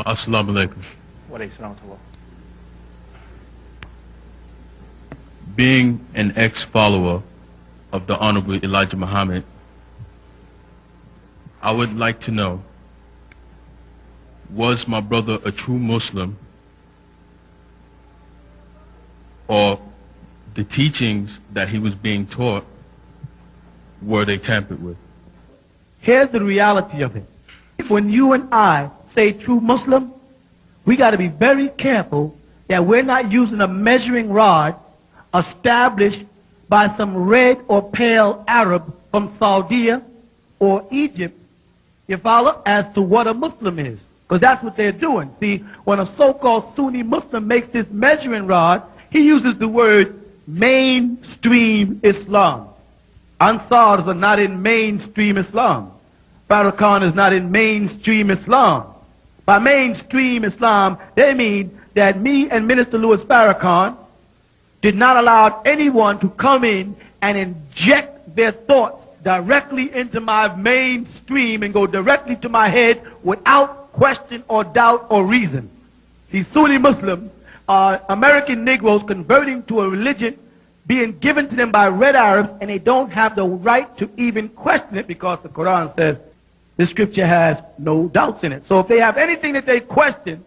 Assalamu alaikum. Wa alaykum assalam wa rahmatullah. Being an ex-follower of the Honorable Elijah Muhammad, I would like to know, was my brother a true Muslim, or the teachings that he was being taught, were they tampered with? Here's the reality of it. When you and I say true Muslim, we got to be very careful that we're not using a measuring rod established by some red or pale Arab from Saudi or Egypt, you follow, as to what a Muslim is. Because that's what they're doing. See, when a so-called Sunni Muslim makes this measuring rod, he uses the word mainstream Islam. Ansars are not in mainstream Islam. Farrakhan is not in mainstream Islam. By mainstream Islam, they mean that me and Minister Louis Farrakhan did not allow anyone to come in and inject their thoughts directly into my mainstream and go directly to my head without question or doubt or reason. These Sunni Muslims are American Negroes converting to a religion being given to them by red Arabs, and they don't have the right to even question it because the Quran says this scripture has no doubts in it. So if they have anything that they question,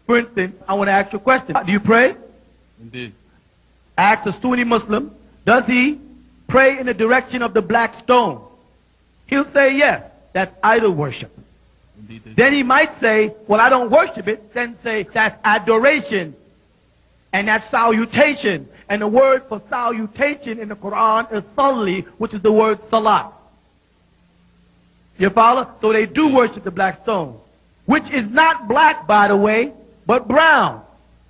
for instance, I want to ask you a question. Do you pray? Indeed. Ask a Sunni Muslim, does he pray in the direction of the black stone? He'll say yes. That's idol worship. Indeed. Then he might say, well, I don't worship it. Then say, that's adoration. And that's salutation. And the word for salutation in the Quran is salli, which is the word salat. You follow? So they do worship the black stone, which is not black, by the way, but brown.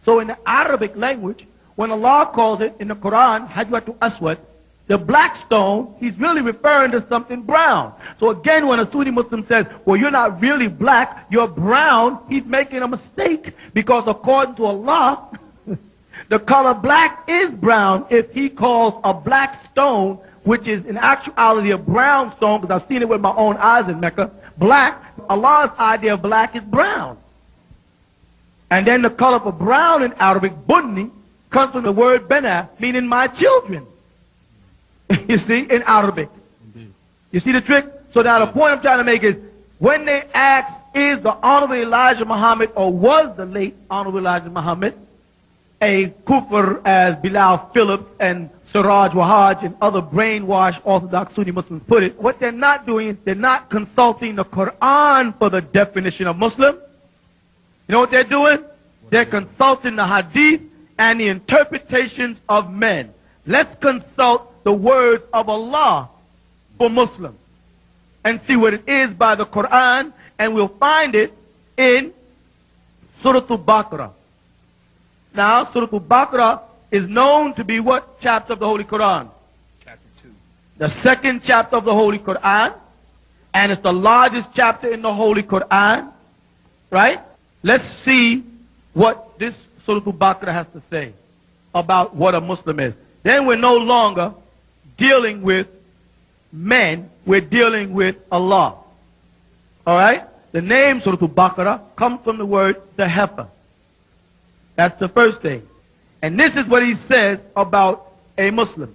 So in the Arabic language, when Allah calls it in the Quran, Hajwatu Aswad, the black stone, he's really referring to something brown. So again, when a Sunni Muslim says, well, you're not really black, you're brown, he's making a mistake. Because according to Allah, the color black is brown if he calls a black stone, which is in actuality a brown stone, because I've seen it with my own eyes in Mecca, black. Allah's idea of black is brown. And then the color for brown in Arabic, bunni, comes from the word bana, meaning my children. You see, in Arabic. Indeed. You see the trick? So now the point I'm trying to make is, when they ask, is the Honorable Elijah Muhammad, or was the late Honorable Elijah Muhammad, a kufr as Bilal Phillips and Siraj Wahaj and other brainwashed Orthodox Sunni Muslims put it, what they're not doing is they're not consulting the Quran for the definition of Muslim. You know what they're doing? They're consulting the Hadith and the interpretations of men. Let's consult the words of Allah for Muslims and see what it is by the Quran, and we'll find it in Surah Al-Baqarah. Now, Surah Al-Baqarah is known to be what chapter of the Holy Quran? Chapter 2. The second chapter of the Holy Quran, and it's the largest chapter in the Holy Quran, right? Let's see what this Surah Al-Baqarah has to say about what a Muslim is. Then we're no longer dealing with men, we're dealing with Allah. Alright? The name Surah Al-Baqarah comes from the word the heifer. That's the first thing. And this is what he says about a Muslim.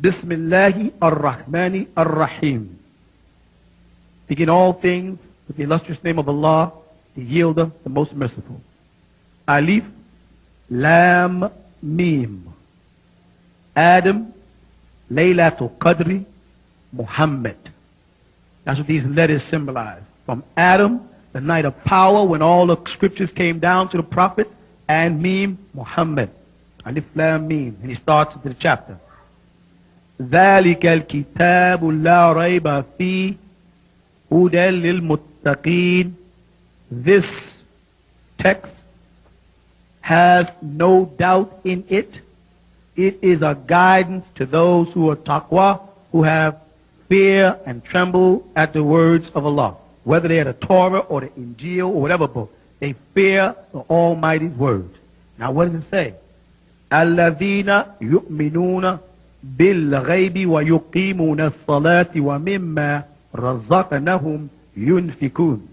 Bismillahi ar-Rahmani ar-Rahim. Begin all things with the illustrious name of Allah, the Yielder, the most merciful. Alif, Lam, Mim. Adam, Laylatul Qadri, Muhammad. That's what these letters symbolize. From Adam, the night of power when all the scriptures came down to the prophet, and Mim, Muhammad. Alif, Lam, Mim. And he starts into the chapter. ذَلِكَ الْكِتَابُ لَا رَيْبَ فِيهِ هُدًى لِلْمُتَّقِينَ. This text has no doubt in it. It is a guidance to those who are taqwa, who have fear and tremble at the words of Allah. Whether they are the Torah or the Injil or whatever book, they fear the Almighty's word. Now what does it say? الَّذِينَ يُؤْمِنُونَ بِالْغَيْبِ وَيُقِيمُونَ الصَّلَاةِ وَمِمَّا رَزَقْنَاهُمْ يُنْفِقُونَ.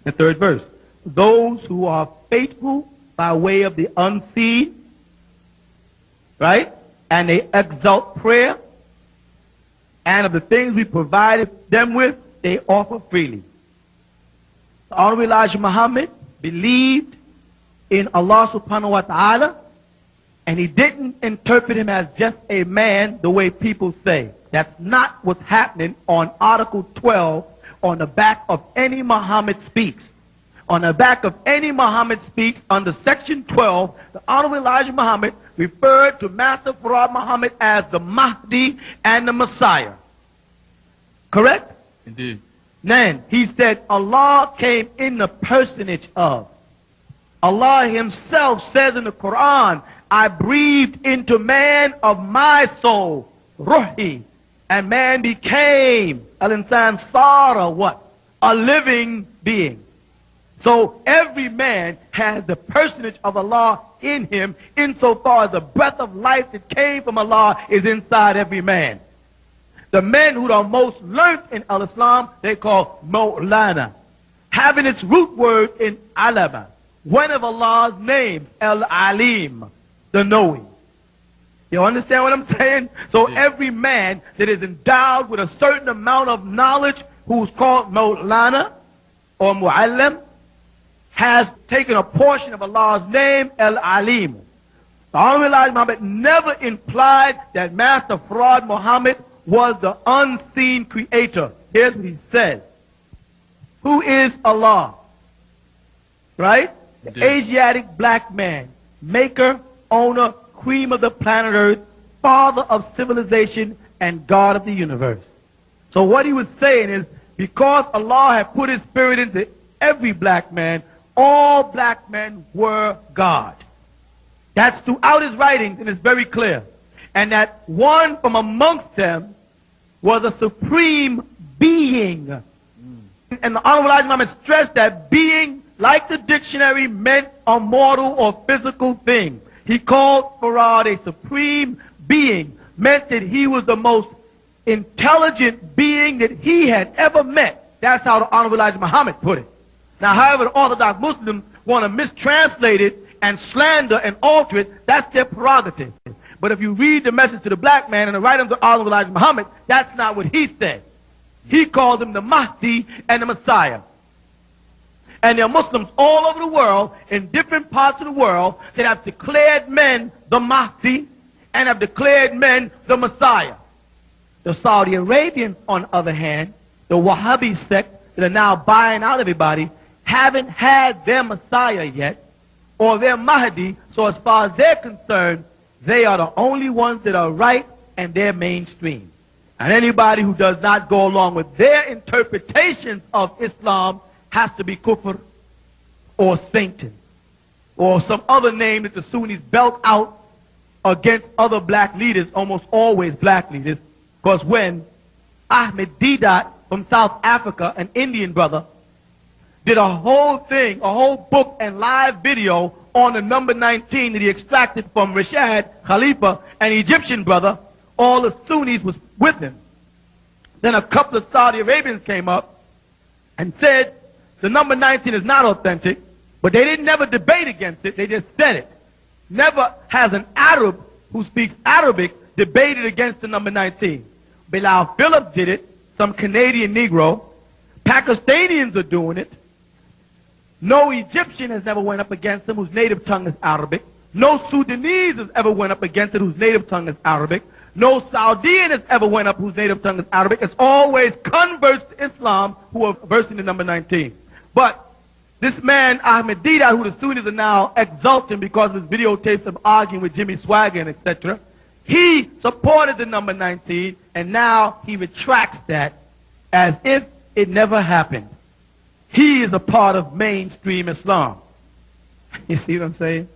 The third verse. those who are faithful by way of the unseen, right? And they exalt prayer. And of the things we provided them with, they offer freely. The Honorable Elijah Muhammad believed in Allah subhanahu wa ta'ala, and he didn't interpret him as just a man the way people say. That's not what's happening on Article 12 on the back of any Muhammad Speaks. On the back of any Muhammad Speaks under Section 12, the Honorable Elijah Muhammad referred to Master Farad Muhammad as the Mahdi and the Messiah. Correct? Indeed. Then he said Allah came in the personage of. Allah himself says in the Quran, I breathed into man of my soul, Ruhi, and man became, al-insan sara, what? A living being. So every man has the personage of Allah in him, insofar as the breath of life that came from Allah is inside every man. The men who are most learned in al-Islam, they call Mawlana, having its root word in Alama, one of Allah's names, Al-Alim, the knowing. You understand what I'm saying? So every man that is endowed with a certain amount of knowledge, who's called Mawlana or Mu'allim, has taken a portion of Allah's name, Al-Alim. The Honorable Elijah Muhammad never implied that Master Farad Muhammad was the unseen creator. Here's what he says. Who is Allah? Right? The Asiatic black man, maker, owner, cream of the planet Earth, father of civilization, and God of the universe. So what he was saying is, because Allah had put his spirit into every black man, all black men were God. That's throughout his writings, and it's very clear. And that one from amongst them was a supreme being. And the Honorable Elijah Muhammad stressed that being, like the dictionary, meant a mortal or physical thing. He called Farad a supreme being, meant that he was the most intelligent being that he had ever met. That's how the Honorable Elijah Muhammad put it. Now, however, the Orthodox Muslims want to mistranslate it and slander and alter it. That's their prerogative. But if you read the message to the black man and the writings of Honorable Elijah Muhammad, that's not what he said. He called him the Mahdi and the Messiah. And there are Muslims all over the world, in different parts of the world, that have declared men the Mahdi and have declared men the Messiah. The Saudi Arabians, on the other hand, the Wahhabi sect that are now buying out everybody, haven't had their Messiah yet, or their Mahdi, so as far as they're concerned, they are the only ones that are right and they're mainstream. And anybody who does not go along with their interpretations of Islam has to be kufr or Satan or some other name that the Sunnis belt out against other black leaders, almost always black leaders, because when Ahmed Deedat from South Africa, an Indian brother, did a whole thing, a whole book and live video on the number 19 that he extracted from Rashad Khalifa, an Egyptian brother, all the Sunnis was with him. Then a couple of Saudi Arabians came up and said the number 19 is not authentic, but they didn't never debate against it, they just said it. Never has an Arab who speaks Arabic debated against the number 19. Bilal Phillips did it, some Canadian Negro. Pakistanians are doing it. No Egyptian has ever went up against him whose native tongue is Arabic. No Sudanese has ever went up against it whose native tongue is Arabic. No Saudian has ever went up whose native tongue is Arabic. It's always converts to Islam who are versing the number 19. But this man, Ahmed Deedat, who the Sunnis are now exalting because of his videotapes of arguing with Jimmy Swaggart, etc., he supported the number 19, and now he retracts that as if it never happened. He is a part of mainstream Islam. You see what I'm saying?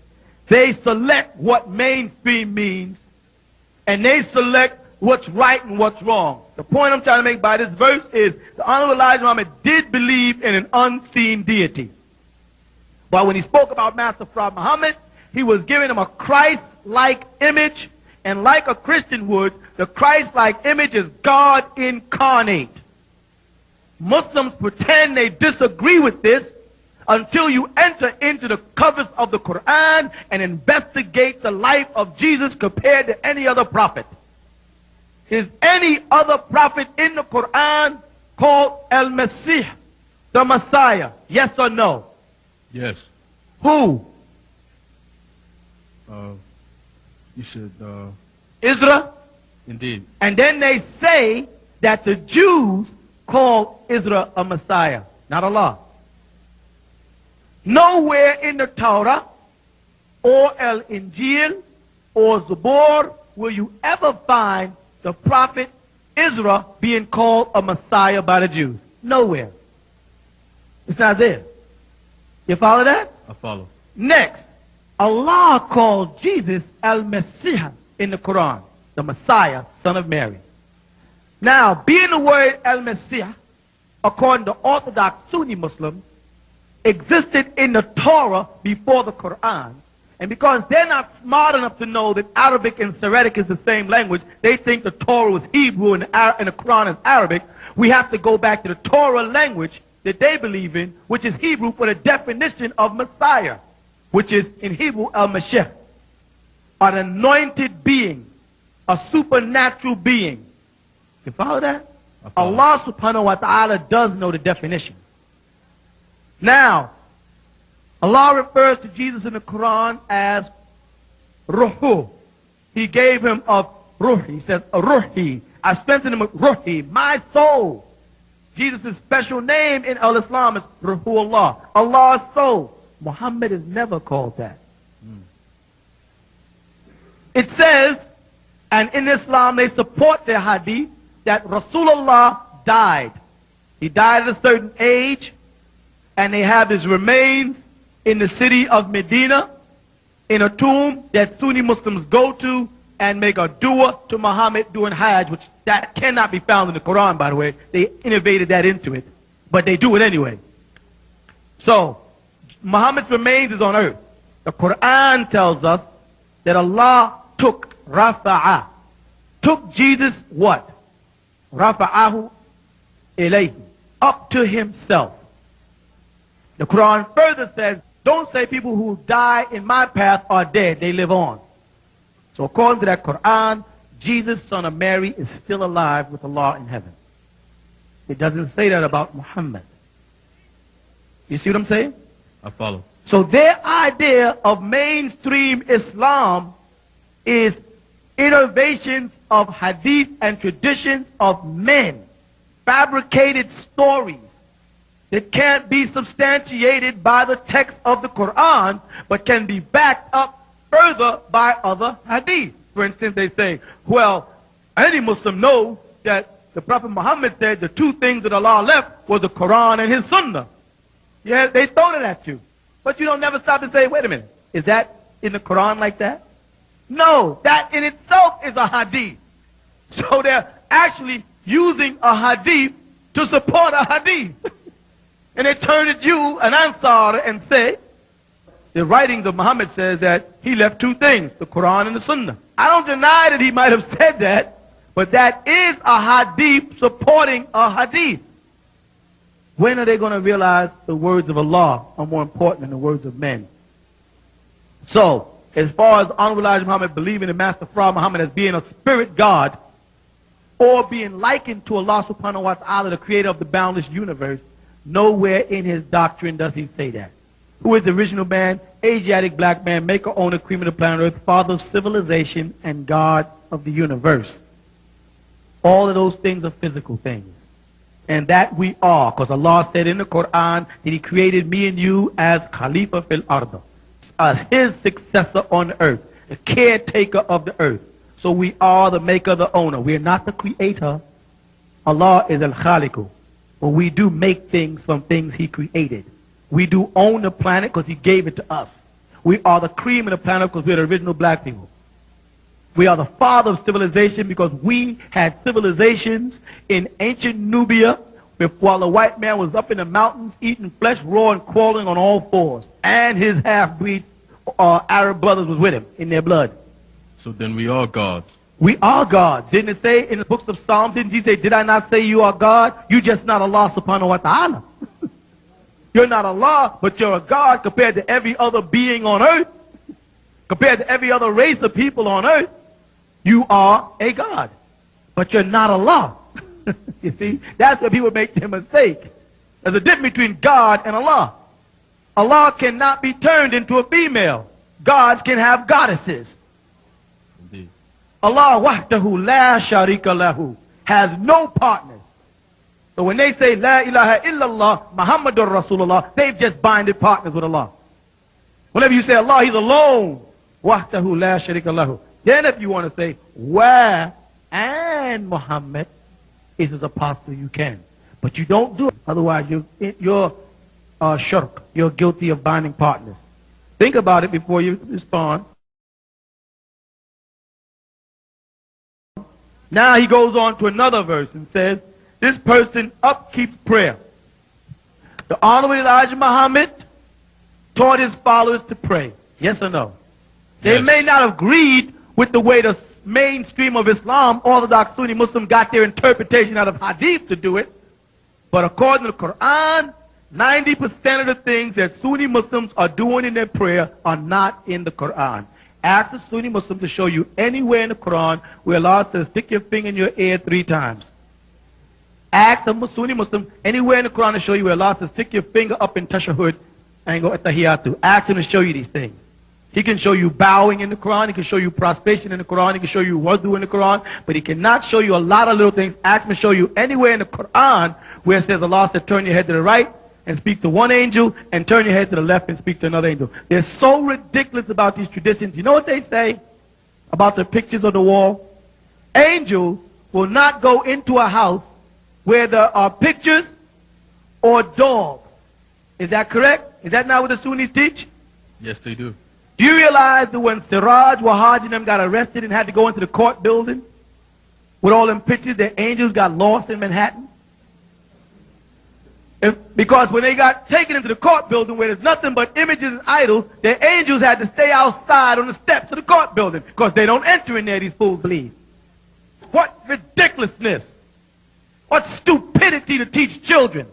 They select what mainstream means, and they select what's right and what's wrong. The point I'm trying to make by this verse is the Honorable Elijah Muhammad did believe in an unseen deity. But when he spoke about Master Farad Muhammad, he was giving him a Christ-like image, and like a Christian would, the Christ-like image is God incarnate. Muslims pretend they disagree with this until you enter into the covers of the Quran and investigate the life of Jesus compared to any other prophet. Is any other prophet in the Quran called Al-Masih, the Messiah? Yes or no? Yes. Who? You should, Israel? indeed. And then they say that the Jews call Israel a Messiah, not Allah. Nowhere in the Torah or Al-Injil or Zabur will you ever find the prophet Israel being called a Messiah by the Jews. Nowhere. It's not there. You follow that? I follow. Next, Allah called Jesus Al-Messiah in the Quran, the Messiah, son of Mary. Now, being the word Al-Messiah, according to Orthodox Sunni Muslims, existed in the Torah before the Quran. And because they're not smart enough to know that Arabic and Syriac is the same language, they think the Torah was Hebrew and the Quran is Arabic. We have to go back to the Torah language that they believe in, which is Hebrew, for the definition of Messiah, which is in Hebrew Al-Mashiach, an anointed being, a supernatural being. You follow that? Allah subhanahu wa ta'ala does know the definition. Now, Allah refers to Jesus in the Quran as Ruhu. He gave him a Ruh. He says, Ruhi. I strengthened him with Ruhi, my soul. Jesus' special name in Al-Islam is Ruhullah, Allah's soul. Muhammad is never called that. It says, and in Islam they support their hadith, that Rasulullah died. He died at a certain age, and they have his remains in the city of Medina, in a tomb that Sunni Muslims go to and make a dua to Muhammad during Hajj, which that cannot be found in the Quran, by the way. They innovated that into it, but they do it anyway. So, Muhammad's remains is on earth. The Quran tells us that Allah took Rafa'ah. Took Jesus what? Rafa'ahu ilayhi. Up to himself. The Quran further says, don't say people who die in my path are dead, they live on. So according to that Quran, Jesus, son of Mary, is still alive with Allah in heaven. It doesn't say that about Muhammad. You see what I'm saying? I follow. So their idea of mainstream Islam is innovations of hadith and traditions of men, fabricated stories that can't be substantiated by the text of the Quran, but can be backed up further by other hadith. For instance, they say, well, any Muslim knows that the Prophet Muhammad said the two things that Allah left was the Quran and his Sunnah. Yeah, they throw it at you. But you don't never stop and say, wait a minute, is that in the Quran like that? No, that in itself is a hadith. So they're actually using a hadith to support a hadith. And they turn at you, an Ansar, and say, the writings of Muhammad says that he left two things, the Quran and the Sunnah. I don't deny that he might have said that, but that is a hadith supporting a hadith. When are they going to realize the words of Allah are more important than the words of men? So, as far as Honorable Elijah Muhammad believing in Master Fra Muhammad as being a spirit God, or being likened to Allah subhanahu wa ta'ala, the creator of the boundless universe, nowhere in his doctrine does he say that. Who is the original man, Asiatic black man, maker, owner, cream of the planet Earth, father of civilization, and God of the universe. All of those things are physical things. And that we are, because Allah said in the Quran that he created me and you as Khalifa fil Arda, as his successor on the earth, the caretaker of the earth. So we are the maker, the owner. We are not the creator. Allah is al-Khaliqu. But we do make things from things he created. We do own the planet because he gave it to us. We are the cream of the planet because we're the original black people. We are the father of civilization because we had civilizations in ancient Nubia while the white man was up in the mountains eating flesh raw and crawling on all fours. And his half-breed Arab brothers was with him in their blood. So then we are gods. We are God. Didn't it say in the books of Psalms, didn't he say, did I not say you are God? You just not Allah subhanahu wa ta'ala. You're not Allah, but you're a God compared to every other being on earth. Compared to every other race of people on earth, you are a God. But you're not Allah. You see, that's where people make their mistake. There's a difference between God and Allah. Allah cannot be turned into a female. Gods can have goddesses. Indeed. Allah wahdahu la sharika lahu has no partners. So when they say La ilaha illallah Muhammadur Rasulullah, they've just binded partners with Allah. Whenever you say Allah, He's alone. Wahdahu la sharika lahu. Then if you want to say Wa and Muhammad is His apostle, you can. But you don't do it. Otherwise, you're shirk. You're guilty of binding partners. Think about it before you respond. Now he goes on to another verse and says, this person upkeeps prayer. The Honorable Elijah Muhammad taught his followers to pray. Yes or no? They may not have agreed with the way the mainstream of Islam, Orthodox Sunni Muslim, got their interpretation out of Hadith to do it. But according to the Quran, 90% of the things that Sunni Muslims are doing in their prayer are not in the Quran. Ask a Sunni Muslim to show you anywhere in the Quran where Allah says, stick your finger in your ear 3 times. Ask a Sunni Muslim anywhere in the Quran to show you where Allah says, stick your finger up in tashahhud and go attahiyatu. Ask him to show you these things. He can show you bowing in the Quran. He can show you prostration in the Quran. He can show you wudu in the Quran. But he cannot show you a lot of little things. Ask him to show you anywhere in the Quran where it says Allah said, turn your head to the right and speak to one angel, and turn your head to the left and speak to another angel. They're so ridiculous about these traditions. You know what they say about the pictures on the wall? Angels will not go into a house where there are pictures or dogs. Is that correct? Is that not what the Sunnis teach? Yes, they do. Do you realize that when Siraj, Wahaj, and them got arrested and had to go into the court building with all them pictures, their angels got lost in Manhattan? Because when they got taken into the court building where there's nothing but images and idols, their angels had to stay outside on the steps of the court building because they don't enter in there, these fools believe. What ridiculousness. What stupidity to teach children.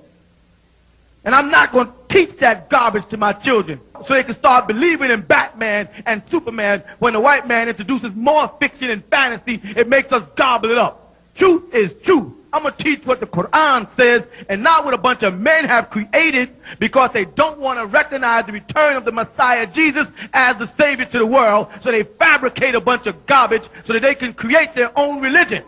And I'm not going to teach that garbage to my children so they can start believing in Batman and Superman. When the white man introduces more fiction and fantasy, it makes us gobble it up. Truth is truth. I'm going to teach what the Quran says and not what a bunch of men have created because they don't want to recognize the return of the Messiah Jesus as the Savior to the world, so they fabricate a bunch of garbage so that they can create their own religion.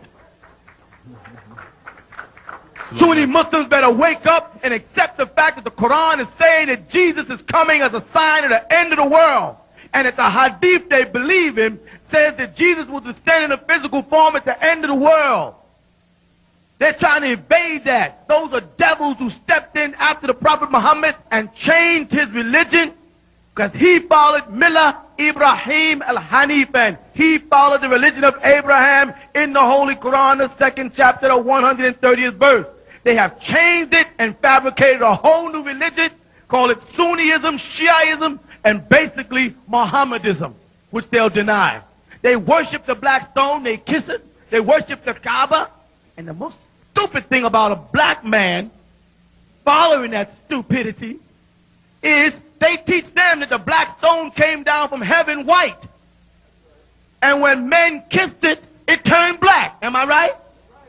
Sunni Muslims better wake up and accept the fact that the Quran is saying that Jesus is coming as a sign of the end of the world, and that the Hadith they believe in says that Jesus will descend in a physical form at the end of the world. They're trying to evade that. Those are devils who stepped in after the Prophet Muhammad and changed his religion because he followed Millah Ibrahim al-Hanifan. He followed the religion of Abraham in the Holy Quran, the 2nd chapter, the 130th verse. They have changed it and fabricated a whole new religion, call it Sunnism, Shiaism, and basically Mohammedism, which they'll deny. They worship the black stone, they kiss it, they worship the Kaaba, and the most stupid thing about a black man following that stupidity is they teach them that the black stone came down from heaven white. And when men kissed it, it turned black. Am I right?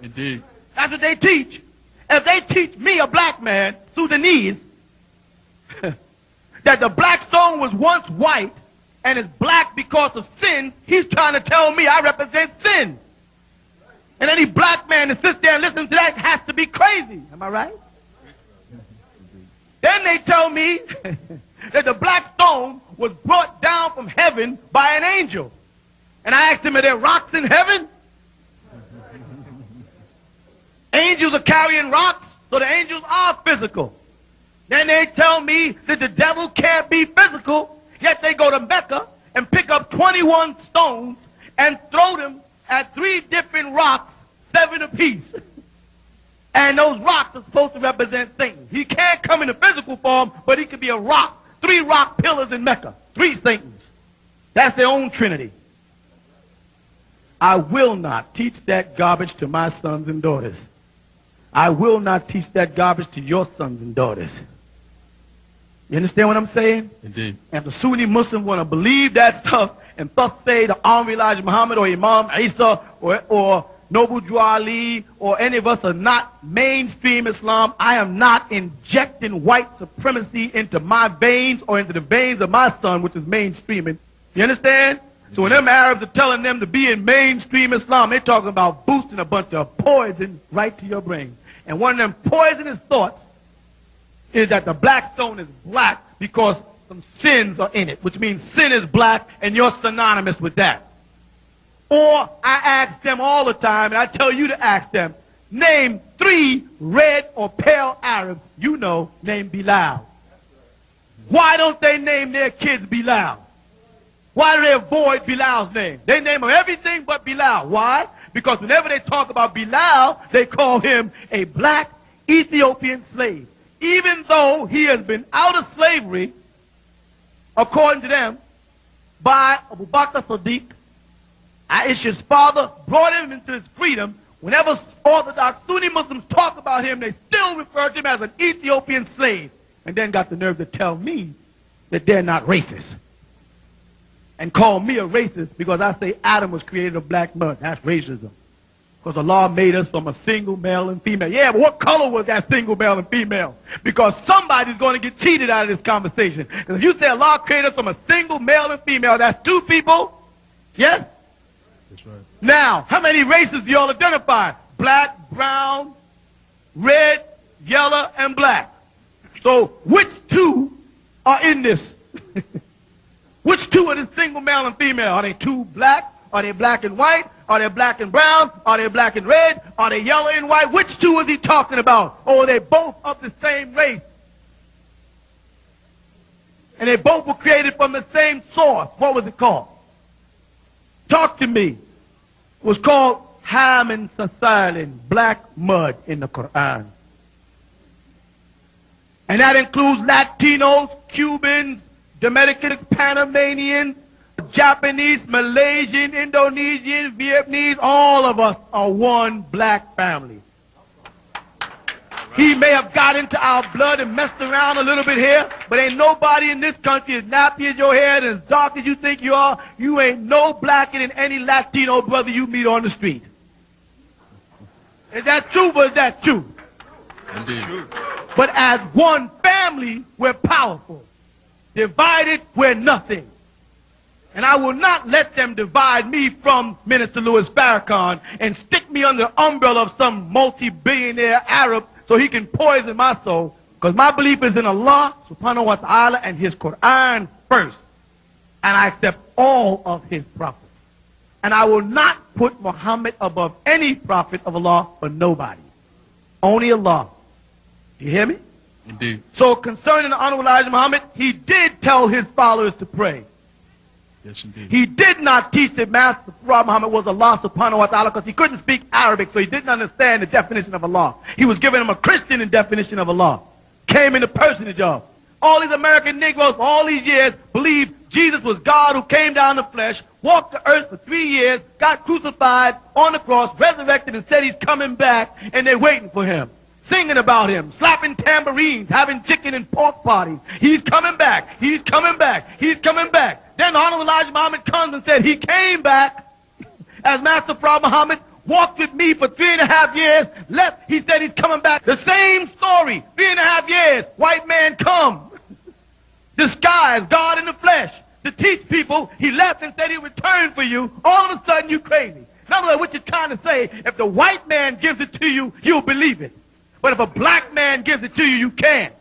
Indeed. That's what they teach. If they teach me, a black man, Sudanese, that the black stone was once white and is black because of sin, he's trying to tell me I represent sin. And any black man that sits there and listens to that has to be crazy. Am I right? Then they tell me that the black stone was brought down from heaven by an angel. And I asked them, are there rocks in heaven? Angels are carrying rocks, so the angels are physical. Then they tell me that the devil can't be physical, yet they go to Mecca and pick up 21 stones and throw them at 3 different rocks, 7 apiece. And those rocks are supposed to represent Satan. He can't come in a physical form, but he can be a rock. 3 rock pillars in Mecca. 3 Satans. That's their own trinity. I will not teach that garbage to my sons and daughters. I will not teach that garbage to your sons and daughters. You understand what I'm saying? Indeed. And the Sunni Muslims want to believe that stuff and thus say the Honorable Elijah Muhammad or Imam Isa or Noble Drew Ali or any of us are not mainstream Islam. I am not injecting white supremacy into my veins or into the veins of my son, which is mainstreaming. You understand? So when them Arabs are telling them to be in mainstream Islam, they're talking about boosting a bunch of poison right to your brain. And one of them poisonous thoughts is that the black stone is black because some sins are in it, which means sin is black and you're synonymous with that. Or I ask them all the time, and I tell you to ask them, name 3 red or pale Arabs you know named Bilal. Why don't they name their kids Bilal? Why do they avoid Bilal's name? They name him everything but Bilal. Why? Because whenever they talk about Bilal, they call him a black Ethiopian slave. Even though he has been out of slavery, according to them, by Abu Bakr Siddiq, Aisha's father brought him into his freedom. Whenever Orthodox Sunni Muslims talk about him, they still refer to him as an Ethiopian slave. And then got the nerve to tell me that they're not racist. And call me a racist because I say Adam was created of black mud. That's racism. Because Allah made us from a single male and female. Yeah, but what color was that single male and female? Because somebody's going to get cheated out of this conversation. Because if you say Allah created us from a single male and female, that's 2 people. Yes? That's right. Now, how many races do y'all identify? Black, brown, red, yellow, and black. So which 2 are in this? Which 2 are the single male and female? Are they 2 black? Are they black and white? Are they black and brown? Are they black and red? Are they yellow and white? Which 2 is he talking about? Or are they both of the same race? And they both were created from the same source. What was it called? Talk to me. It was called Ham and Sasalin, black mud in the Quran. And that includes Latinos, Cubans, Dominicans, Panamanians, Japanese, Malaysian, Indonesian, Vietnamese. All of us are one black family. He may have got into our blood and messed around a little bit here, but ain't nobody in this country as nappy as your hair and as dark as you think you are. You ain't no blacker than any Latino brother you meet on the street. Is that true or is that true? Indeed. But as one family, we're powerful. Divided, we're nothing. And I will not let them divide me from Minister Louis Farrakhan and stick me under the umbrella of some multi-billionaire Arab so he can poison my soul. Because my belief is in Allah subhanahu wa ta'ala and his Quran first. And I accept all of his prophets. And I will not put Muhammad above any prophet of Allah for nobody. Only Allah. Do you hear me? Indeed. So concerning the Honorable Elijah Muhammad, he did tell his followers to pray. Yes, indeed. He did not teach that Master Prophet Muhammad was Allah subhanahu wa ta'ala because he couldn't speak Arabic, so he didn't understand the definition of Allah. He was giving him a Christian definition of Allah. Came in the personage of. All these American Negroes for all these years believed Jesus was God who came down in the flesh, walked the earth for 3 years, got crucified on the cross, resurrected and said he's coming back, and they're waiting for him. Singing about him, slapping tambourines, having chicken and pork parties. He's coming back. He's coming back. He's coming back. Then the Honorable Elijah Muhammad comes and said he came back as Master Prophet Muhammad, walked with me for 3.5 years, left. He said he's coming back. The same story, 3.5 years. White man come, disguised, God in the flesh, to teach people. He left and said he returned for you. All of a sudden you crazy. In other words, what you're trying to say, if the white man gives it to you, you'll believe it. But if a black man gives it to you, you can't.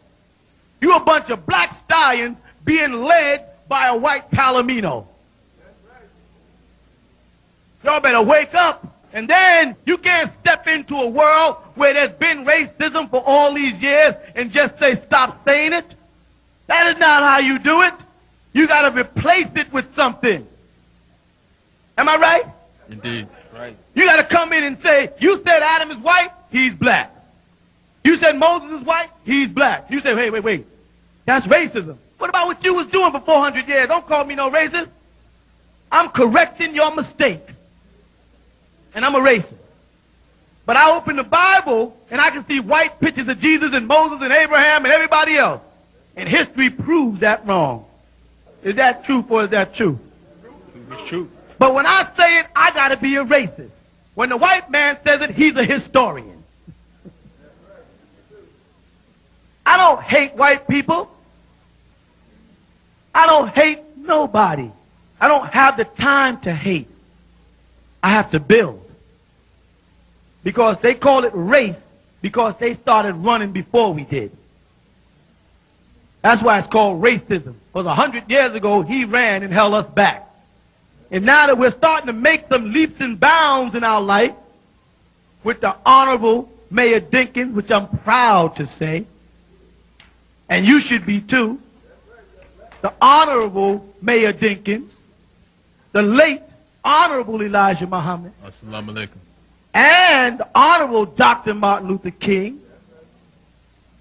You a bunch of black stallions being led by a white palomino. Y'all better wake up. And then you can't step into a world where there's been racism for all these years and just say, stop saying it. That is not how you do it. You got to replace it with something. Am I right? Indeed. Right. You got to come in and say, you said Adam is white, he's black. You said Moses is white, he's black. You say, wait. That's racism. What about what you was doing for 400 years? Don't call me no racist. I'm correcting your mistake. And I'm a racist. But I open the Bible and I can see white pictures of Jesus and Moses and Abraham and everybody else. And history proves that wrong. Is that true or is that true? It's true. But when I say it, I got to be a racist. When the white man says it, he's a historian. I don't hate white people. I don't hate nobody. I don't have the time to hate. I have to build. Because they call it race because they started running before we did. That's why it's called racism. Because 100 years ago, he ran and held us back. And now that we're starting to make some leaps and bounds in our life with the Honorable Mayor Dinkins, which I'm proud to say, and you should be too, the Honorable Mayor Dinkins, the late Honorable Elijah Muhammad, Assalamu alaikum. and the Honorable Dr. Martin Luther King,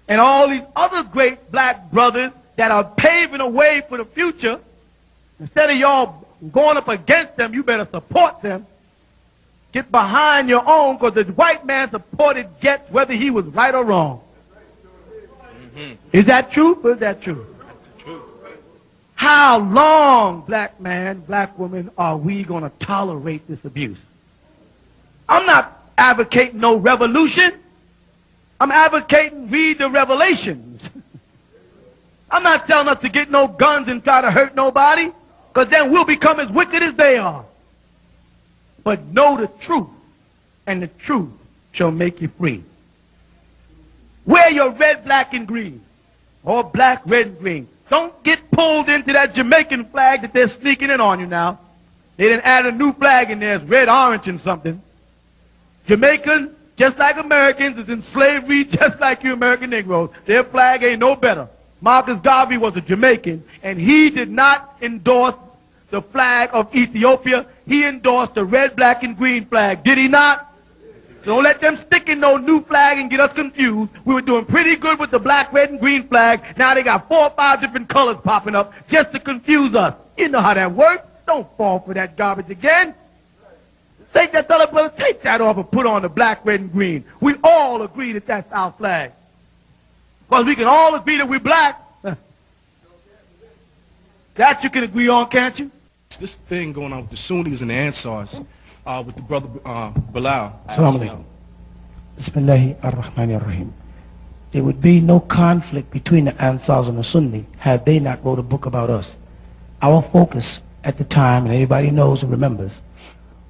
and all these other great black brothers that are paving a way for the future. Instead of y'all going up against them, you better support them. Get behind your own, because the white man supported Getz whether he was right or wrong. Is that true or is that true? How long, black man, black woman, are we going to tolerate this abuse? I'm not advocating no revolution. I'm advocating read the Revelations. I'm not telling us to get no guns and try to hurt nobody, because then we'll become as wicked as they are. But know the truth, and the truth shall make you free. Wear your red, black, and green, or black, red, and green. Don't get pulled into that Jamaican flag that they're sneaking in on you now. They didn't add a new flag in there. It's red, orange, and something. Jamaicans, just like Americans, is in slavery just like you American Negroes. Their flag ain't no better. Marcus Garvey was a Jamaican, and he did not endorse the flag of Ethiopia. He endorsed the red, black, and green flag. Did he not? So don't let them stick in no new flag and get us confused. We were doing pretty good with the black, red, and green flag. Now they got 4 or 5 different colors popping up just to confuse us. You know how that works. Don't fall for that garbage again. Take that other brother, take that off and put on the black, red, and green. We all agree that that's our flag. Because we can all agree that we're black. That you can agree on, can't you? This thing going on with the Sunnis and the Ansars, with the brother Bilal. Assalamu alaikum. Bismillahir Rahmanir Rahim. There would be no conflict between the Ansars and the Sunni had they not wrote a book about us. Our focus at the time, and everybody knows and remembers,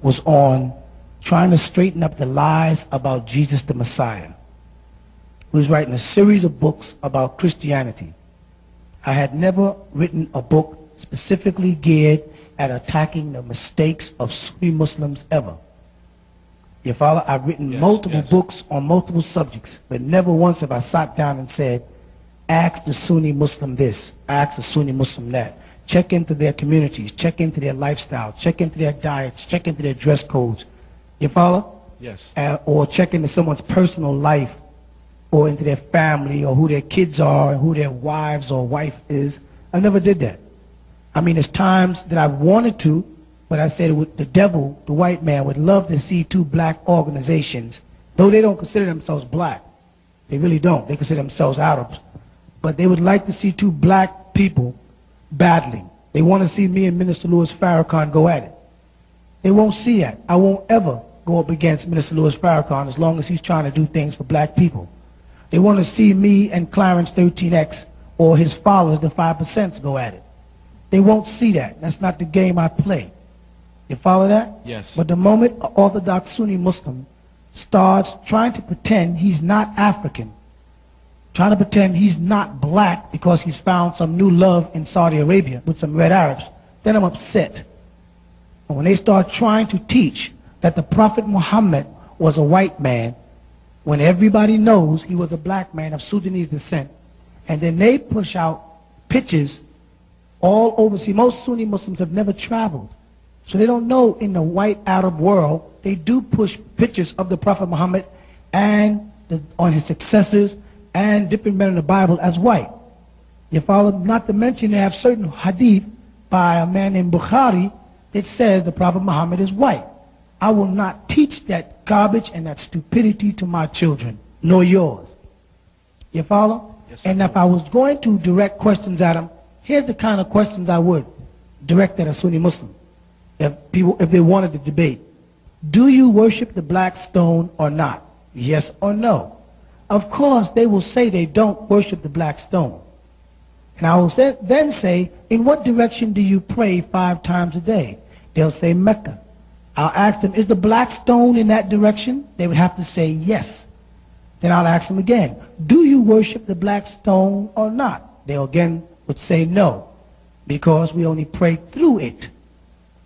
was on trying to straighten up the lies about Jesus the Messiah. He was writing a series of books about Christianity. I had never written a book specifically geared at attacking the mistakes of Sunni Muslims ever. You follow? I've written multiple books on multiple subjects, but never once have I sat down and said, ask the Sunni Muslim this, ask the Sunni Muslim that. Check into their communities, check into their lifestyle, check into their diets, check into their dress codes. You follow? Yes. Or check into someone's personal life, or into their family, or who their kids are, and who their wives or wife is. I never did that. I mean, there's times that I wanted to, but I said the devil, the white man, would love to see 2 black organizations, though they don't consider themselves black. They really don't. They consider themselves Arabs. But they would like to see 2 black people battling. They want to see me and Minister Louis Farrakhan go at it. They won't see that. I won't ever go up against Minister Louis Farrakhan as long as he's trying to do things for black people. They want to see me and Clarence 13X or his followers, the 5%, go at it. They won't see that. That's not the game I play. You follow that? Yes. But the moment an Orthodox Sunni Muslim starts trying to pretend he's not African, trying to pretend he's not black because he's found some new love in Saudi Arabia with some red Arabs, then I'm upset. And when they start trying to teach that the Prophet Muhammad was a white man, when everybody knows he was a black man of Sudanese descent, and then they push out pictures all over. See, most Sunni Muslims have never traveled, so they don't know in the white Arab world, they do push pictures of the Prophet Muhammad and on his successors and different men in the Bible as white. You follow? Not to mention they have certain hadith by a man named Bukhari that says the Prophet Muhammad is white. I will not teach that garbage and that stupidity to my children, nor yours. You follow? Yes, And if I was going to direct questions at them, here's the kind of questions I would direct at a Sunni Muslim. If they wanted to debate. Do you worship the black stone or not? Yes or no? Of course, they will say they don't worship the black stone. And I will then say, in what direction do you pray 5 times a day? They'll say Mecca. I'll ask them, is the black stone in that direction? They would have to say yes. Then I'll ask them again, do you worship the black stone or not? They again would say no, because we only pray through it.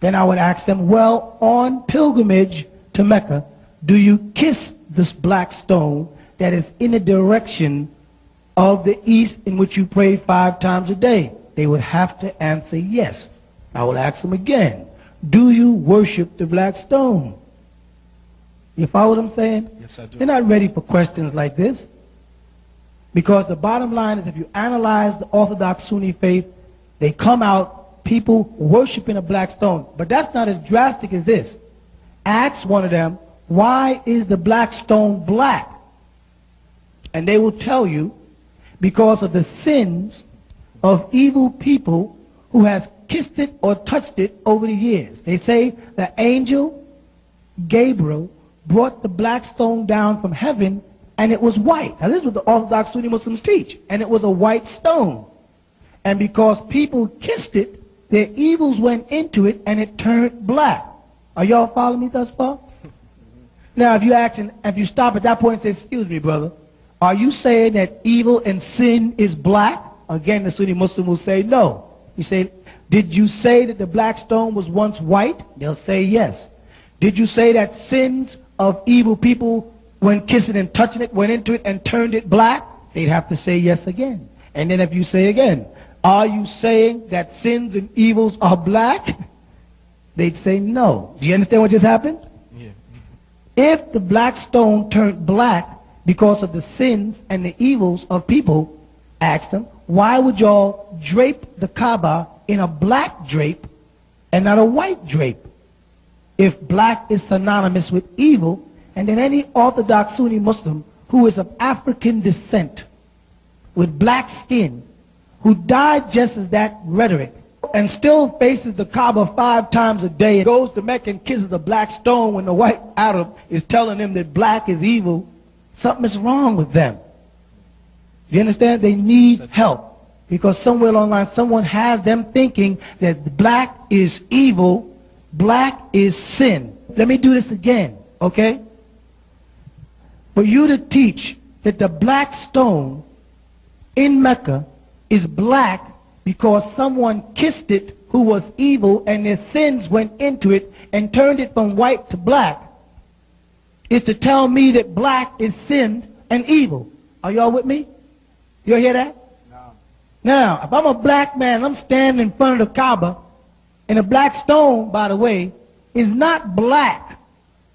Then I would ask them, well, on pilgrimage to Mecca, do you kiss this black stone that is in the direction of the east in which you pray 5 times a day? They would have to answer yes. I will ask them again, do you worship the black stone? You follow what I'm saying? Yes, I do. They're not ready for questions like this. Because the bottom line is, if you analyze the Orthodox Sunni faith, they come out people worshiping a black stone. But that's not as drastic as this. Ask one of them, why is the black stone black? And they will tell you, because of the sins of evil people who has kissed it or touched it over the years. They say the angel Gabriel brought the black stone down from heaven and it was white. Now this is what the Orthodox Sunni Muslims teach. And it was a white stone. And because people kissed it, their evils went into it and it turned black. Are y'all following me thus far? Now if you stop at that point and say, excuse me, brother, are you saying that evil and sin is black? Again, the Sunni Muslim will say no. You say, did you say that the black stone was once white? They'll say yes. Did you say that sins of evil people, when kissing and touching it, went into it and turned it black? They'd have to say yes again. And then if you say again, are you saying that sins and evils are black? They'd say no. Do you understand what just happened? Yeah. If the black stone turned black because of the sins and the evils of people, ask them, why would y'all drape the Kaaba in a black drape and not a white drape? If black is synonymous with evil, and then any Orthodox Sunni Muslim who is of African descent, with black skin, who digests that rhetoric, and still faces the Kaaba 5 times a day, and goes to Mecca and kisses the black stone when the white Arab is telling them that black is evil, something is wrong with them. You understand? They need help. Because somewhere along the line, someone has them thinking that black is evil, black is sin. Let me do this again, okay? For you to teach that the black stone in Mecca is black because someone kissed it who was evil and their sins went into it and turned it from white to black, is to tell me that black is sin and evil. Are y'all with me? You hear that? No. Now, if I'm a black man, I'm standing in front of the Kaaba, and the black stone, by the way, is not black.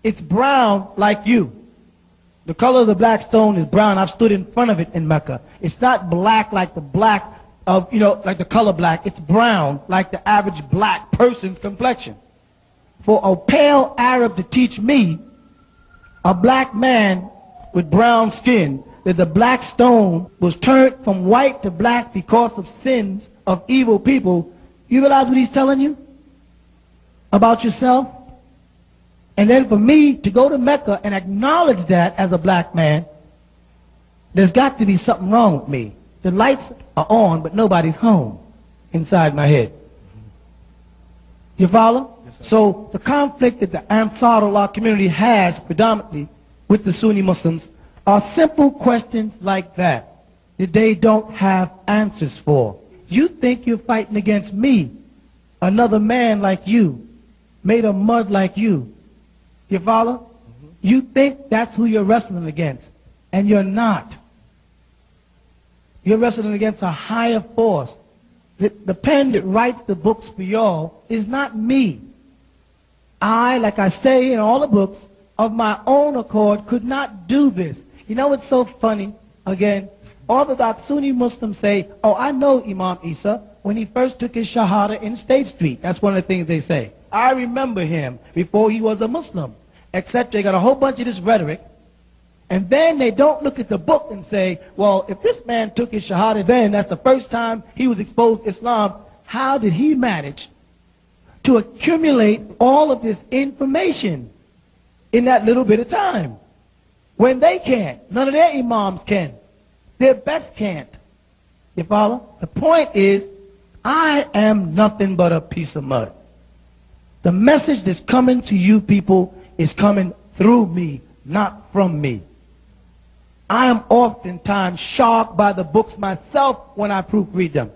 It's brown like you. The color of the black stone is brown. I've stood in front of it in Mecca. It's not black like the black of, like the color black. It's brown like the average black person's complexion. For a pale Arab to teach me, a black man with brown skin, that the black stone was turned from white to black because of sins of evil people, you realize what he's telling you about yourself? And then for me to go to Mecca and acknowledge that as a black man, there's got to be something wrong with me. The lights are on, but nobody's home inside my head. You follow? Yes, So the conflict that the Ansar Allah community has predominantly with the Sunni Muslims are simple questions like that they don't have answers for. You think you're fighting against me, another man like you, made of mud like you. You follow? Mm-hmm. You think that's who you're wrestling against, and you're not. You're wrestling against a higher force. The pen that writes the books for y'all is not me. I, like I say in all the books, of my own accord, could not do this. You know what's so funny? Again, Orthodox Sunni Muslims say, oh, I know Imam Isa when he first took his Shahada in State Street. That's one of the things they say. I remember him before he was a Muslim, etc. They got a whole bunch of this rhetoric, And then they don't look at the book and say, well, if this man took his shahada then, that's the first time he was exposed to Islam, how did he manage to accumulate all of this information in that little bit of time? When they can't. None of their imams can. Their best can't. You follow? The point is, I am nothing but a piece of mud. The message that's coming to you people is coming through me, not from me. I am oftentimes shocked by the books myself when I proofread them.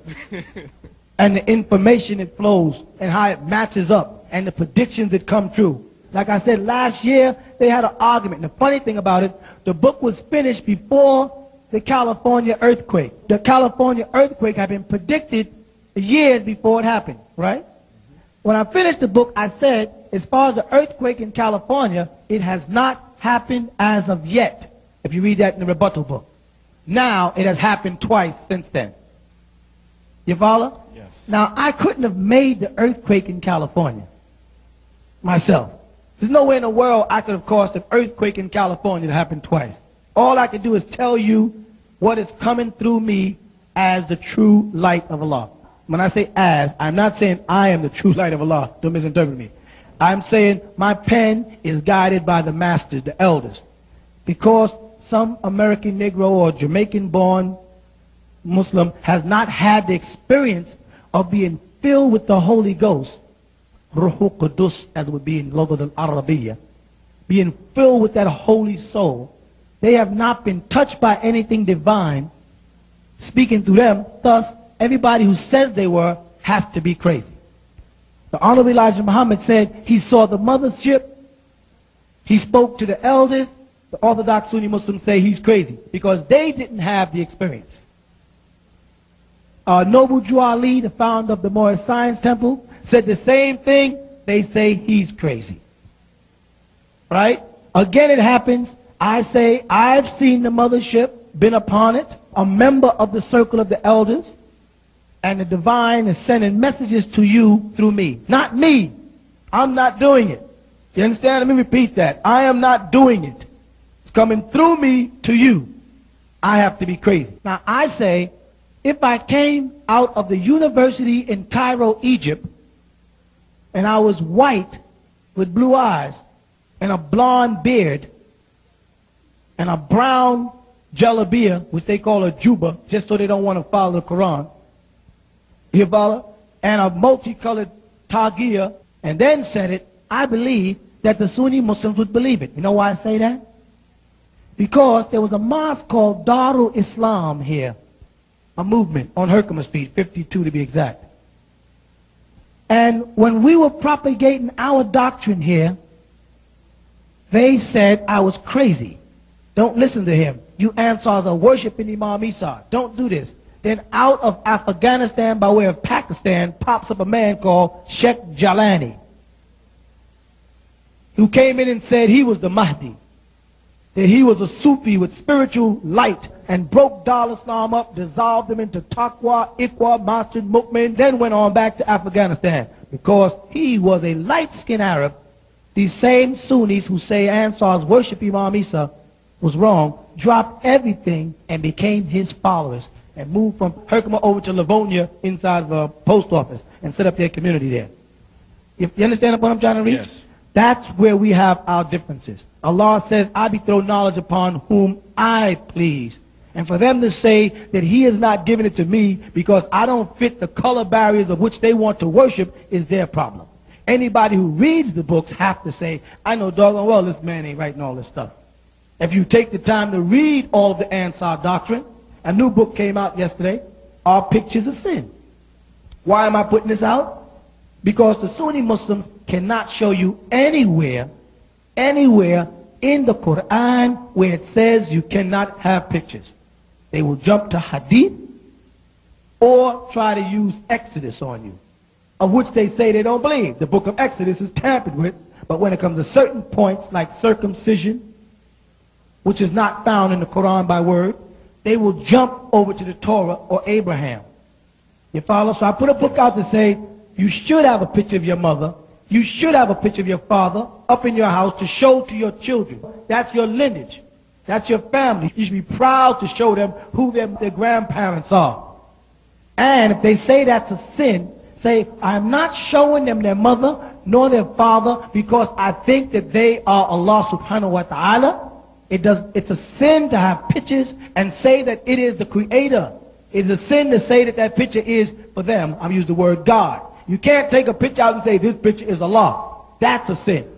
And the information it flows and how it matches up and the predictions that come true. Like I said, last year they had an argument. And the funny thing about it, the book was finished before the California earthquake. The California earthquake had been predicted years before it happened, right? When I finished the book, I said, as far as the earthquake in California, it has not happened as of yet. If you read that in the Rebuttal Book. Now, it has happened twice since then. You follow? Yes. Now, I couldn't have made the earthquake in California myself. There's nowhere in the world I could have caused an earthquake in California to happen twice. All I can do is tell you what is coming through me as the true light of Allah. When I say as, I'm not saying I am the true light of Allah. Don't misinterpret me. I'm saying my pen is guided by the masters, the elders. Because some American Negro or Jamaican-born Muslim has not had the experience of being filled with the Holy Ghost, Ruhu Qudus, as it would be in Lughat al-Arabiya, being filled with that holy soul, they have not been touched by anything divine speaking through them. Thus, everybody who says they were has to be crazy. The Honorable Elijah Muhammad said he saw the mothership, he spoke to the elders. The Orthodox Sunni Muslims say he's crazy because they didn't have the experience. Noble Drew Ali, the founder of the Moorish Science Temple, said the same thing. They say he's crazy. Right? Again, it happens. I say, I've seen the mothership, been upon it, a member of the circle of the elders, and the divine is sending messages to you through me. Not me. I'm not doing it. You understand? Let me repeat that. I am not doing it. It's coming through me to you. I have to be crazy. Now, I say, if I came out of the university in Cairo, Egypt, and I was white with blue eyes and a blonde beard and a brown jalabia, which they call a juba, just so they don't want to follow the Quran, you follow? And a multicolored tagia, and then said it, I believe that the Sunni Muslims would believe it. You know why I say that? Because there was a mosque called Darul Islam here, a movement on Herkimer Street, 52 to be exact. And when we were propagating our doctrine here, they said I was crazy. Don't listen to him. You Ansars are worshiping Imam Isa. Don't do this. Then out of Afghanistan by way of Pakistan pops up a man called Sheikh Jalani, who came in and said he was the Mahdi, that he was a Sufi with spiritual light, and broke Dar Islam up, dissolved them into Taqwa, Iqwa, Masjid, Mu'min, then went on back to Afghanistan. Because he was a light-skinned Arab, these same Sunnis who say Ansars worship Imam Isa was wrong, dropped everything and became his followers, and moved from Herkimer over to Livonia inside of a post office and set up their community there. You understand what I'm trying to reach? Yes. That's where we have our differences. Allah says, I bestow knowledge upon whom I please. And for them to say that he has not given it to me because I don't fit the color barriers of which they want to worship is their problem. Anybody who reads the books have to say, I know doggone well this man ain't writing all this stuff. If you take the time to read all of the Ansar doctrine, a new book came out yesterday, Our Pictures of Sin. Why am I putting this out? Because the Sunni Muslims cannot show you anywhere in the Quran where it says you cannot have pictures. They will jump to Hadith or try to use Exodus on you, of which they say they don't believe. The book of Exodus is tampered with, but when it comes to certain points like circumcision, which is not found in the Quran by word, they will jump over to the Torah or Abraham. You follow? So I put a book out to say you should have a picture of your mother, you should have a picture of your father up in your house to show to your children. That's your lineage. That's your family. You should be proud to show them who their grandparents are. And if they say that's a sin, say, I'm not showing them their mother nor their father because I think that they are Allah subhanahu wa ta'ala. It's a sin to have pictures and say that it is the creator. It's a sin to say that that picture is for them. I've used the word God. You can't take a picture out and say this picture is Allah. That's a sin.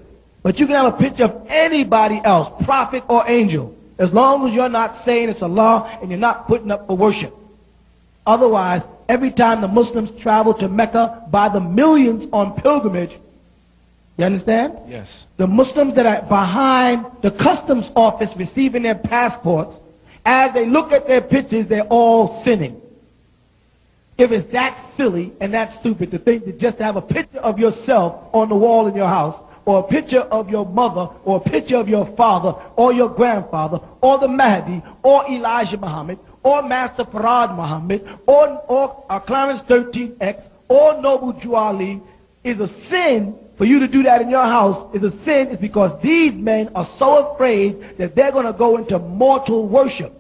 But you can have a picture of anybody else, prophet or angel, as long as you're not saying it's Allah and you're not putting up for worship. Otherwise, every time the Muslims travel to Mecca by the millions on pilgrimage, you understand? Yes. The Muslims that are behind the customs office receiving their passports, as they look at their pictures, they're all sinning. If it's that silly and that stupid to think that just to have a picture of yourself on the wall in your house, or a picture of your mother, or a picture of your father, or your grandfather, or the Mahdi, or Elijah Muhammad, or Master Farad Muhammad, or Clarence 13X, or Noble Juali, is a sin. For you to do that in your house is a sin, is because these men are so afraid that they're going to go into mortal worship.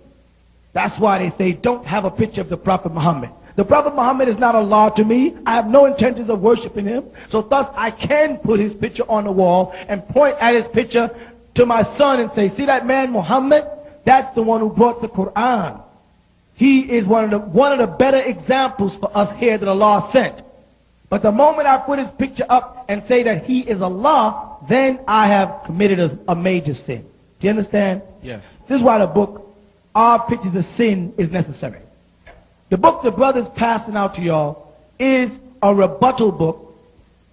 That's why they say, don't have a picture of the Prophet Muhammad. The Prophet Muhammad is not Allah to me. I have no intentions of worshiping him. So thus I can put his picture on the wall and point at his picture to my son and say, see that man Muhammad? That's the one who brought the Quran. He is one of the better examples for us here that Allah sent. But the moment I put his picture up and say that he is Allah, then I have committed a major sin. Do you understand? Yes. This is why the book, Our Pictures of Sin, is necessary. The book the brother's passing out to y'all is a rebuttal book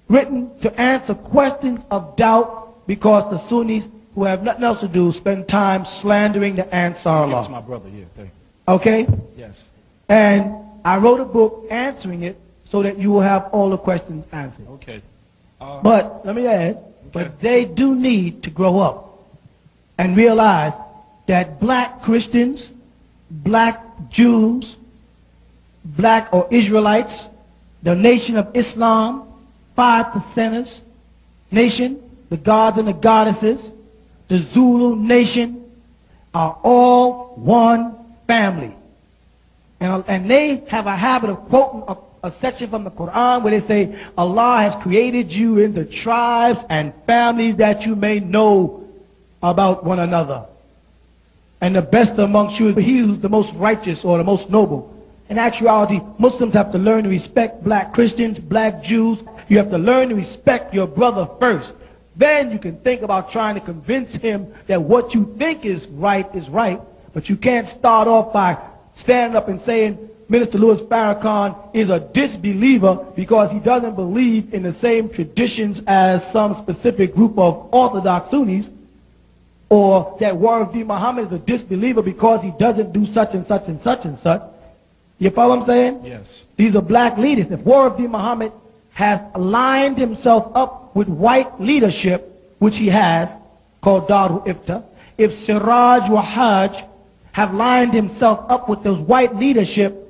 written to answer questions of doubt because the Sunnis, who have nothing else to do, spend time slandering the Ansar That's law. my brother, yeah. Thank Okay? you. Yes. And I wrote a book answering it so that you will have all the questions answered. Okay. But, let me add, but they do need to grow up and realize that black Christians, black Jews, black or Israelites, the nation of Islam, 5%ers nation, the gods and the goddesses, the Zulu nation, are all one family. And they have a habit of quoting a section from the Quran where they say, Allah has created you into tribes and families that you may know about one another. And the best amongst you is he who's the most righteous or the most noble. In actuality, Muslims have to learn to respect black Christians, black Jews. You have to learn to respect your brother first. Then you can think about trying to convince him that what you think is right, but you can't start off by standing up and saying Minister Louis Farrakhan is a disbeliever because he doesn't believe in the same traditions as some specific group of Orthodox Sunnis, or that Wahhabi Muhammad is a disbeliever because he doesn't do such and such and such and such. You follow what I'm saying? Yes. These are black leaders. If Wahhabi Muhammad has aligned himself up with white leadership, which he has, called Darul Ifta, if Siraj Wahhaj have lined himself up with those white leadership,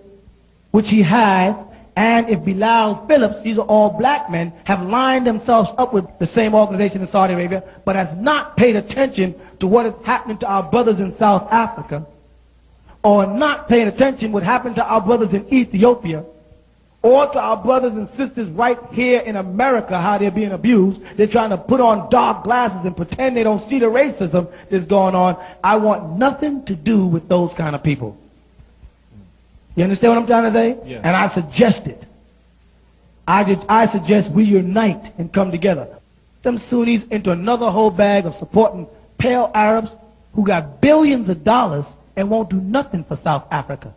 which he has, and if Bilal Phillips, these are all black men, have lined themselves up with the same organization in Saudi Arabia, but has not paid attention to what is happening to our brothers in South Africa, or not paying attention what happened to our brothers in Ethiopia, or to our brothers and sisters right here in America, how they're being abused. They're trying to put on dark glasses and pretend they don't see the racism that's going on. I want nothing to do with those kind of people. You understand what I'm trying to say? Yes. And I suggest it. I suggest we unite and come together. Them Sunnis into another whole bag of supporting pale Arabs who got billions of dollars and won't do nothing for South Africa.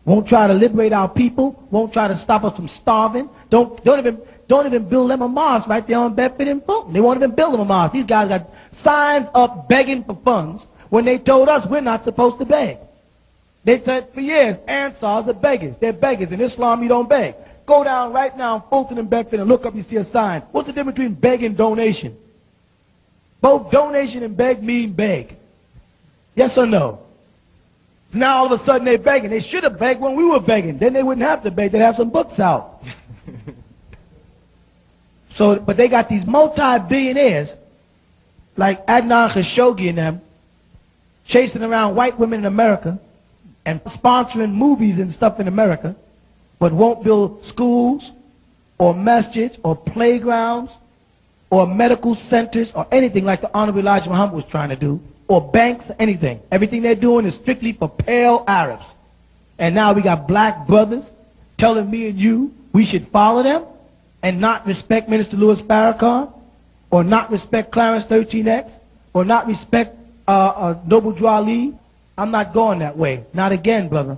Won't try to liberate our people. Won't try to stop us from starving. Don't even build them a mosque right there on Bedford and Fulton. They won't even build them a mosque. These guys got signs up begging for funds when they told us we're not supposed to beg. They said for years, Ansars are beggars. They're beggars. In Islam, you don't beg. Go down right now in Fulton and Bedford and look up, you see a sign. What's the difference between beg and donation? Both donation and beg mean beg. Yes or no? Now all of a sudden they're begging. They should have begged when we were begging. Then they wouldn't have to beg. They'd have some books out. But they got these multi-billionaires like Adnan Khashoggi and them chasing around white women in America and sponsoring movies and stuff in America, but won't build schools or masjids or playgrounds or medical centers or anything like the Honorable Elijah Muhammad was trying to do, or banks or anything. Everything they're doing is strictly for pale Arabs. And now we got black brothers telling me and you we should follow them and not respect Minister Louis Farrakhan, or not respect Clarence 13X, or not respect Noble Drew Ali. I'm not going that way. Not again, brother.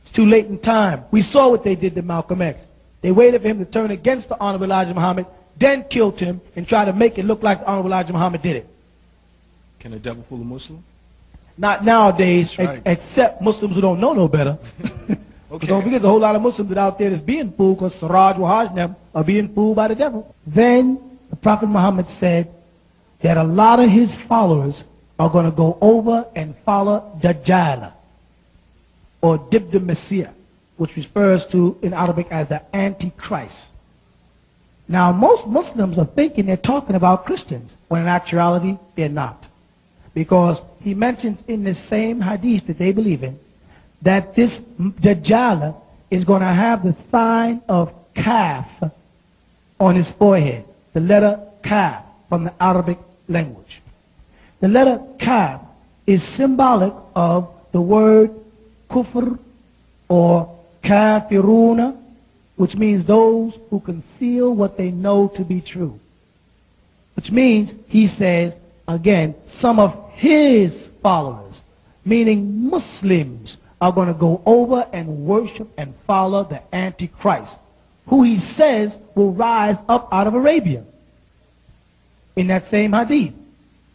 It's too late in time. We saw what they did to Malcolm X. They waited for him to turn against the Honorable Elijah Muhammad, then killed him and tried to make it look like the Honorable Elijah Muhammad did it. Can a devil fool a Muslim? Not nowadays, Right. except Muslims who don't know no better. Okay. So there's a whole lot of Muslims that out there that's being fooled because Siraj Wahhaj and them are being fooled by the devil. Then the Prophet Muhammad said that a lot of his followers are going to go over and follow Dajjal, or Dib the Messiah, which refers to in Arabic as the Antichrist. Now, most Muslims are thinking they're talking about Christians, when in actuality they're not. Because he mentions in the same hadith that they believe in, that this Dajjal is going to have the sign of Kaf on his forehead, the letter Kaf from the Arabic language. The letter Kaf is symbolic of the word kufr or kafiruna, which means those who conceal what they know to be true. Which means, he says, again, some of his followers, meaning Muslims, are going to go over and worship and follow the Antichrist, who he says will rise up out of Arabia. In that same hadith.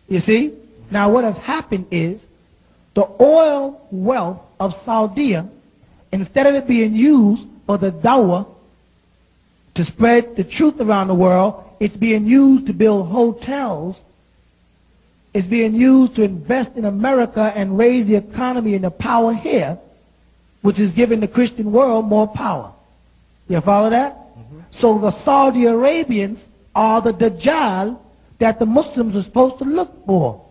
You see? Now what has happened is, the oil wealth of Saudi, instead of it being used for the dawah, to spread the truth around the world, it's being used to build hotels. It's being used to invest in America and raise the economy and the power here, which is giving the Christian world more power. You follow that? So the Saudi Arabians are the Dajjal that the Muslims are supposed to look for.